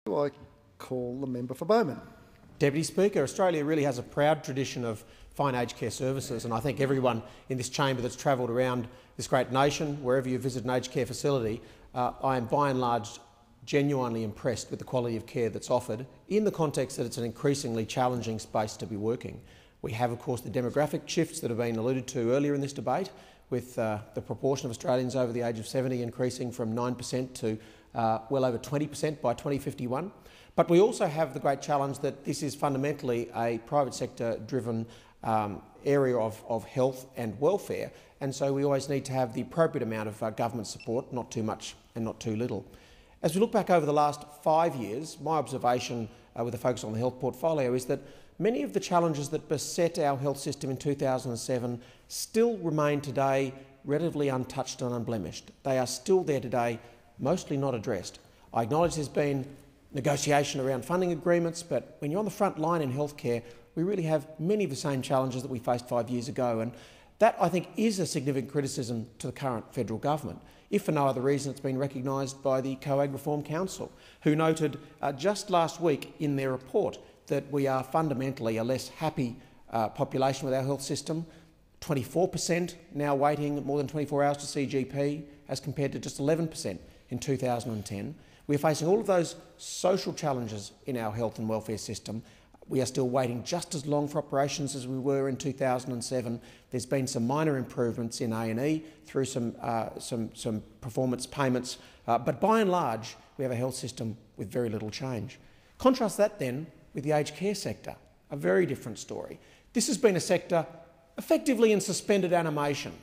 I call the member for Bowman. Deputy Speaker, Australia really has a proud tradition of fine aged care services, and I think everyone in this chamber that's travelled around this great nation, wherever you visit an aged care facility, I am by and large genuinely impressed with the quality of care that's offered in the context that it's an increasingly challenging space to be working. We have, of course, the demographic shifts that have been alluded to earlier in this debate, with the proportion of Australians over the age of 70 increasing from 9% to well over 20% by 2051. But we also have the great challenge that this is fundamentally a private sector driven area of health and welfare, and so we always need to have the appropriate amount of government support, not too much and not too little. As we look back over the last 5 years, my observation with a focus on the health portfolio is that many of the challenges that beset our health system in 2007 still remain today relatively untouched and unblemished. They are still there today, mostly not addressed. I acknowledge there's been negotiation around funding agreements, but when you're on the front line in healthcare, we really have many of the same challenges that we faced 5 years ago, and that, I think, is a significant criticism to the current federal government. If for no other reason, it's been recognised by the COAG Reform Council, who noted just last week in their report that we are fundamentally a less happy population with our health system. 24% now waiting more than 24 hours to see GP, as compared to just 11% in 2010. We're facing all of those social challenges in our health and welfare system. We are still waiting just as long for operations as we were in 2007. There's been some minor improvements in A&E through some performance payments, but by and large, we have a health system with very little change. Contrast that then with the aged care sector, a very different story. This has been a sector effectively in suspended animation,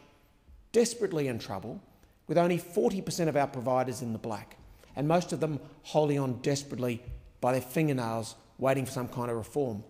desperately in trouble, with only 40% of our providers in the black, and most of them holding on desperately by their fingernails, waiting for some kind of reform.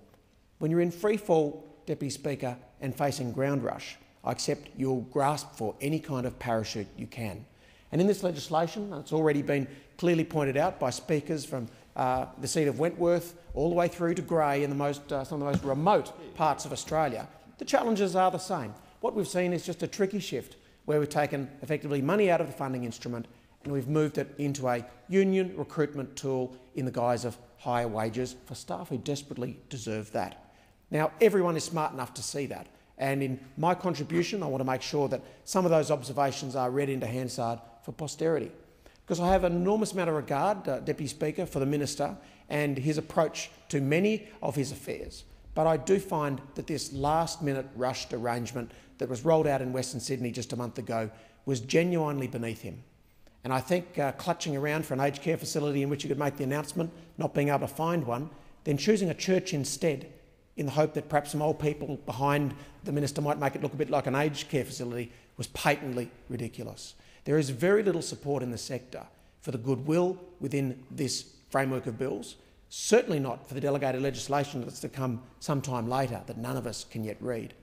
When you're in free fall, Deputy Speaker, and facing ground rush, I accept you'll grasp for any kind of parachute you can. And in this legislation, it's already been clearly pointed out by speakers from the seat of Wentworth all the way through to Grey in some of the most remote parts of Australia, the challenges are the same. What we've seen is just a tricky shift where we've taken effectively money out of the funding instrument and we've moved it into a union recruitment tool in the guise of higher wages for staff who desperately deserve that. Now, everyone is smart enough to see that, and in my contribution I want to make sure that some of those observations are read into Hansard for posterity, because I have an enormous amount of regard, Deputy Speaker, for the Minister and his approach to many of his affairs. But I do find that this last-minute rushed arrangement that was rolled out in Western Sydney just a month ago was genuinely beneath him. And I think clutching around for an aged care facility in which you could make the announcement, not being able to find one, then choosing a church instead in the hope that perhaps some old people behind the Minister might make it look a bit like an aged care facility was patently ridiculous. There is very little support in the sector for the goodwill within this framework of bills, certainly not for the delegated legislation that's to come sometime later that none of us can yet read.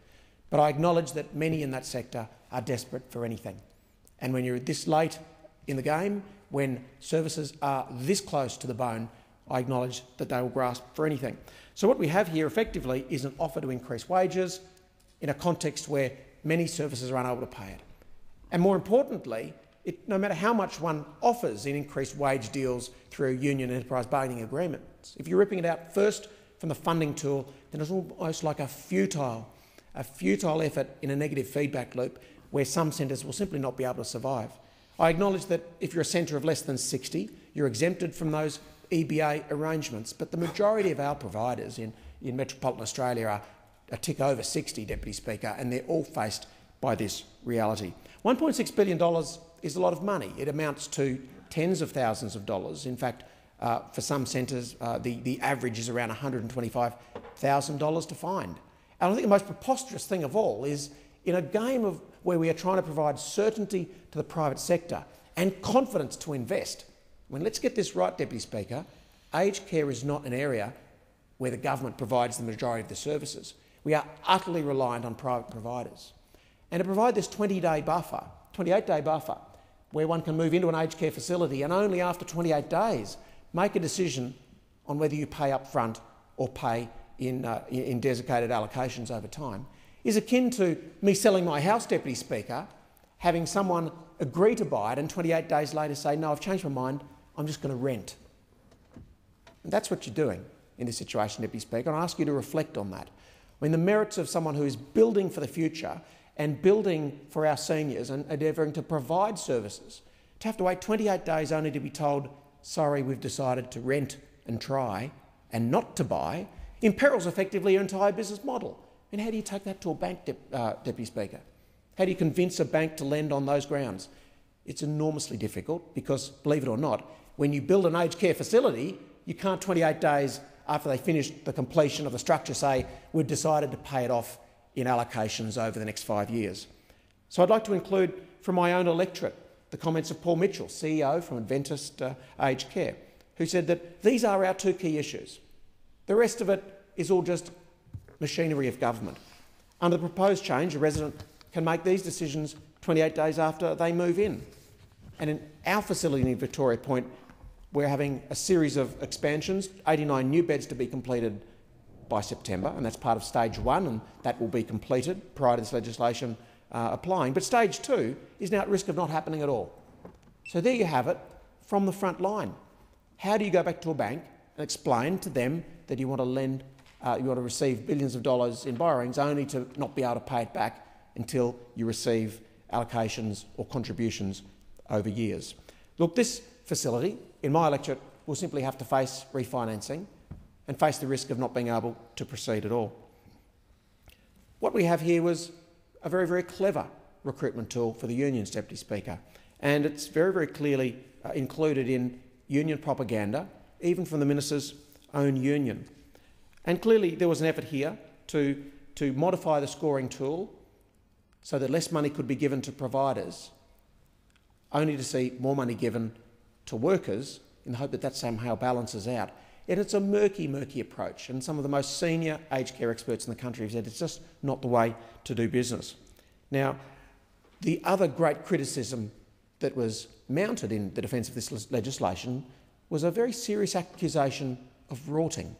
But I acknowledge that many in that sector are desperate for anything. And when you're this late in the game, when services are this close to the bone, I acknowledge that they will grasp for anything. So what we have here effectively is an offer to increase wages in a context where many services are unable to pay it. And more importantly, no matter how much one offers in increased wage deals through union and enterprise bargaining agreements, if you're ripping it out first from the funding tool, then it's almost like a futile effort in a negative feedback loop where some centres will simply not be able to survive. I acknowledge that if you're a centre of less than 60, you're exempted from those EBA arrangements, but the majority of our providers in metropolitan Australia are a tick over 60, Deputy Speaker, and they're all faced by this reality. $1.6 billion is a lot of money. It amounts to tens of thousands of dollars. In fact, for some centres, the average is around $125,000 to find. And I think the most preposterous thing of all is, in a game where we are trying to provide certainty to the private sector and confidence to invest, let's get this right, Deputy Speaker, aged care is not an area where the government provides the majority of the services. We are utterly reliant on private providers. And to provide this 28-day buffer, where one can move into an aged care facility and only after 28 days make a decision on whether you pay up front or pay in designated allocations over time, is akin to me selling my house, Deputy Speaker, having someone agree to buy it and 28 days later say, no, I've changed my mind, I'm just going to rent. And that's what you're doing in this situation, Deputy Speaker, and I ask you to reflect on that. I mean, the merits of someone who is building for the future and building for our seniors and endeavouring to provide services, to have to wait 28 days only to be told, sorry, we've decided to rent and try and not to buy, imperils effectively your entire business model. And how do you take that to a bank, Deputy Speaker? How do you convince a bank to lend on those grounds? It's enormously difficult because, believe it or not, when you build an aged care facility, you can't 28 days after they finish the completion of the structure say, we've decided to pay it off in allocations over the next 5 years. So I'd like to include from my own electorate the comments of Paul Mitchell, CEO from Adventist Aged Care, who said that these are our two key issues. The rest of it is all just machinery of government. Under the proposed change, a resident can make these decisions 28 days after they move in. And in our facility in Victoria Point, we're having a series of expansions, 89 new beds to be completed by September, and that's part of stage 1, and that will be completed prior to this legislation applying. But stage 2 is now at risk of not happening at all. So there you have it from the front line. How do you go back to a bank and explain to them that you want to lend, you want to receive billions of dollars in borrowings only to not be able to pay it back until you receive allocations or contributions over years? Look, this facility, in my electorate, will simply have to face refinancing and face the risk of not being able to proceed at all. What we have here was a very, very clever recruitment tool for the unions, Deputy Speaker, and it's very, very clearly included in union propaganda, even from the Minister's own union. And clearly there was an effort here to modify the scoring tool so that less money could be given to providers, only to see more money given to workers in the hope that that somehow balances out. Yet it's a murky, murky approach, and some of the most senior aged care experts in the country have said it's just not the way to do business. Now, the other great criticism that was mounted in the defence of this legislation was a very serious accusation of rorting.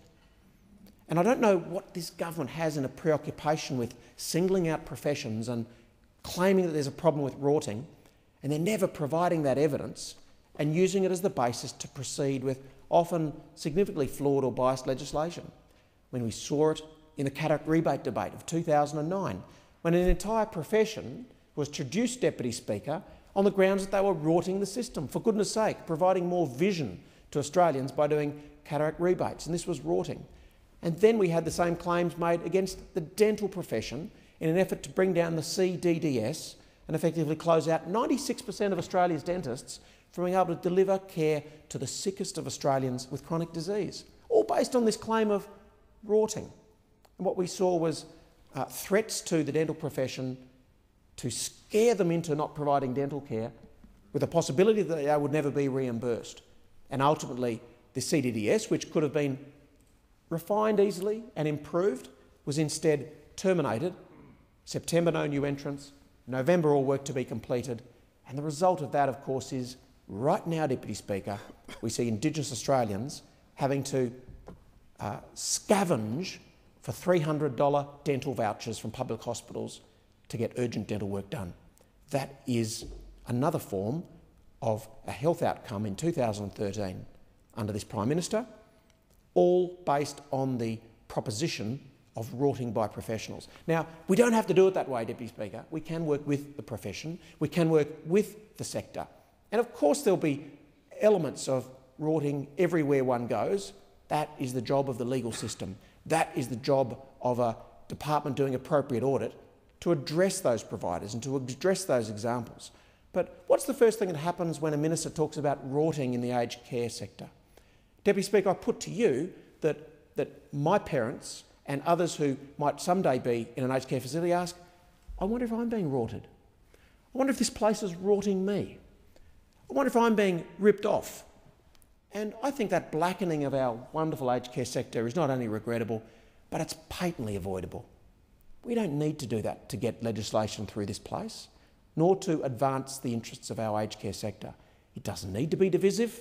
And I don't know what this government has in a preoccupation with singling out professions and claiming that there's a problem with rorting, and they're never providing that evidence and using it as the basis to proceed with often significantly flawed or biased legislation. When we saw it in the cataract rebate debate of 2009, when an entire profession was traduced, Deputy Speaker, on the grounds that they were rorting the system, for goodness sake, providing more vision to Australians by doing cataract rebates, and this was rorting. And then we had the same claims made against the dental profession in an effort to bring down the CDDS and effectively close out 96% of Australia's dentists from being able to deliver care to the sickest of Australians with chronic disease, all based on this claim of rorting. And what we saw was threats to the dental profession to scare them into not providing dental care with the possibility that they would never be reimbursed. And ultimately, the CDDS, which could have been refined easily and improved, was instead terminated. September, no new entrants. November, all work to be completed. And the result of that, of course, is right now, Deputy Speaker, we see Indigenous Australians having to scavenge for $300 dental vouchers from public hospitals to get urgent dental work done. That is another form of a health outcome in 2013 under this Prime Minister, all based on the proposition of rorting by professionals. Now, we don't have to do it that way, Deputy Speaker. We can work with the profession. We can work with the sector. And of course there'll be elements of rorting everywhere one goes. That is the job of the legal system. That is the job of a department doing appropriate audit to address those providers and to address those examples. But what's the first thing that happens when a minister talks about rorting in the aged care sector? Deputy Speaker, I put to you that my parents and others who might someday be in an aged care facility ask, I wonder if I'm being rorted. I wonder if this place is rorting me. I wonder if I'm being ripped off. And I think that blackening of our wonderful aged care sector is not only regrettable, but it's patently avoidable. We don't need to do that to get legislation through this place, nor to advance the interests of our aged care sector. It doesn't need to be divisive,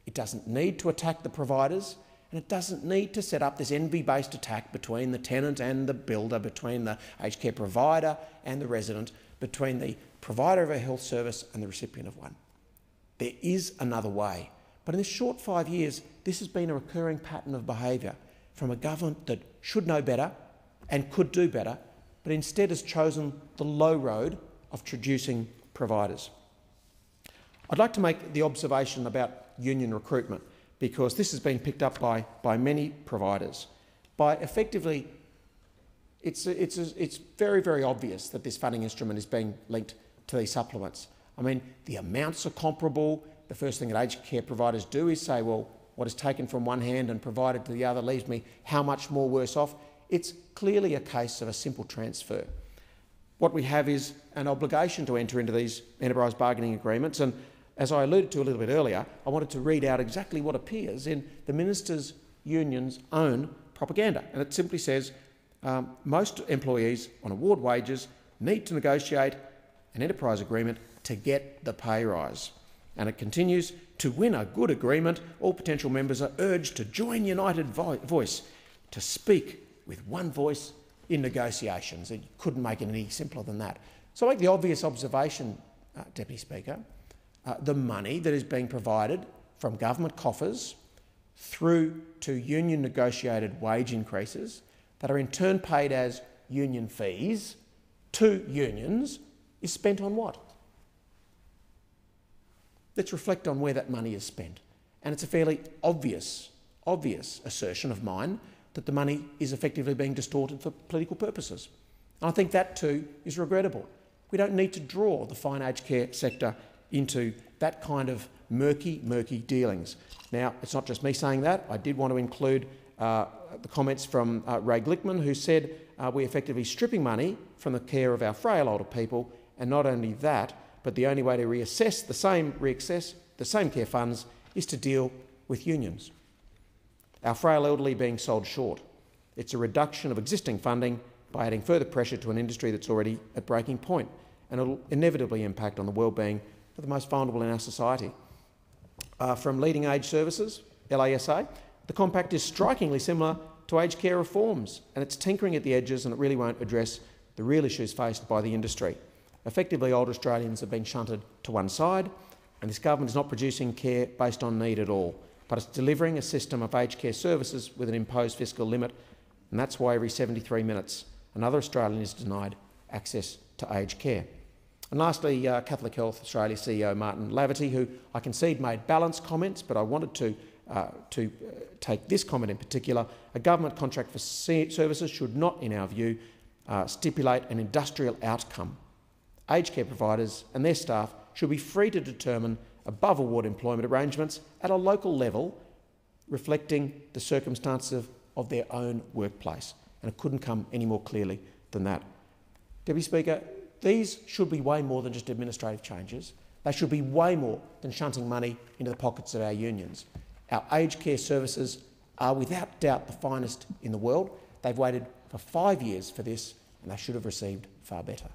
it doesn't need to attack the providers, and it doesn't need to set up this envy-based attack between the tenant and the builder, between the aged care provider and the resident, between the provider of a health service and the recipient of one. There is another way. But in this short 5 years, this has been a recurring pattern of behaviour from a government that should know better and could do better, but instead has chosen the low road of traducing providers. I'd like to make the observation about union recruitment, because this has been picked up by many providers. By effectively, it's very, very obvious that this funding instrument is being linked to these supplements. I mean, the amounts are comparable. The first thing that aged care providers do is say, well, what is taken from one hand and provided to the other leaves me how much more worse off? It's clearly a case of a simple transfer. What we have is an obligation to enter into these enterprise bargaining agreements, and as I alluded to a little bit earlier, I wanted to read out exactly what appears in the Ministers' Union's own propaganda. And it simply says, most employees on award wages need to negotiate an enterprise agreement to get the pay rise. And it continues, to win a good agreement, all potential members are urged to join united voice, to speak with one voice in negotiations. It couldn't make it any simpler than that. So I make the obvious observation, Deputy Speaker, the money that is being provided from government coffers through to union negotiated wage increases that are in turn paid as union fees to unions is spent on what? Let's reflect on where that money is spent. And it's a fairly obvious assertion of mine that the money is effectively being distorted for political purposes. And I think that too is regrettable. We don't need to draw the fine aged care sector into that kind of murky dealings. Now, it's not just me saying that. I did want to include the comments from Ray Glickman, who said we're effectively stripping money from the care of our frail older people, and not only that, but the only way to reassess the same care funds is to deal with unions. Our frail elderly being sold short. It's a reduction of existing funding by adding further pressure to an industry that's already at breaking point, and it'll inevitably impact on the wellbeing of the most vulnerable in our society. From Leading Age Services, LASA, the compact is strikingly similar to aged care reforms, and it's tinkering at the edges, and it really won't address the real issues faced by the industry. Effectively, older Australians have been shunted to one side, and this government is not producing care based on need at all, but it's delivering a system of aged care services with an imposed fiscal limit, and that's why every 73 minutes another Australian is denied access to aged care. And lastly, Catholic Health Australia CEO Martin Laverty, who I concede made balanced comments, but I wanted to take this comment in particular. A government contract for services should not, in our view, stipulate an industrial outcome. Aged care providers and their staff should be free to determine above-award employment arrangements at a local level, reflecting the circumstances of their own workplace. And it couldn't come any more clearly than that. Deputy Speaker, these should be way more than just administrative changes. They should be way more than shunting money into the pockets of our unions. Our aged care services are without doubt the finest in the world. They've waited for 5 years for this, and they should have received far better.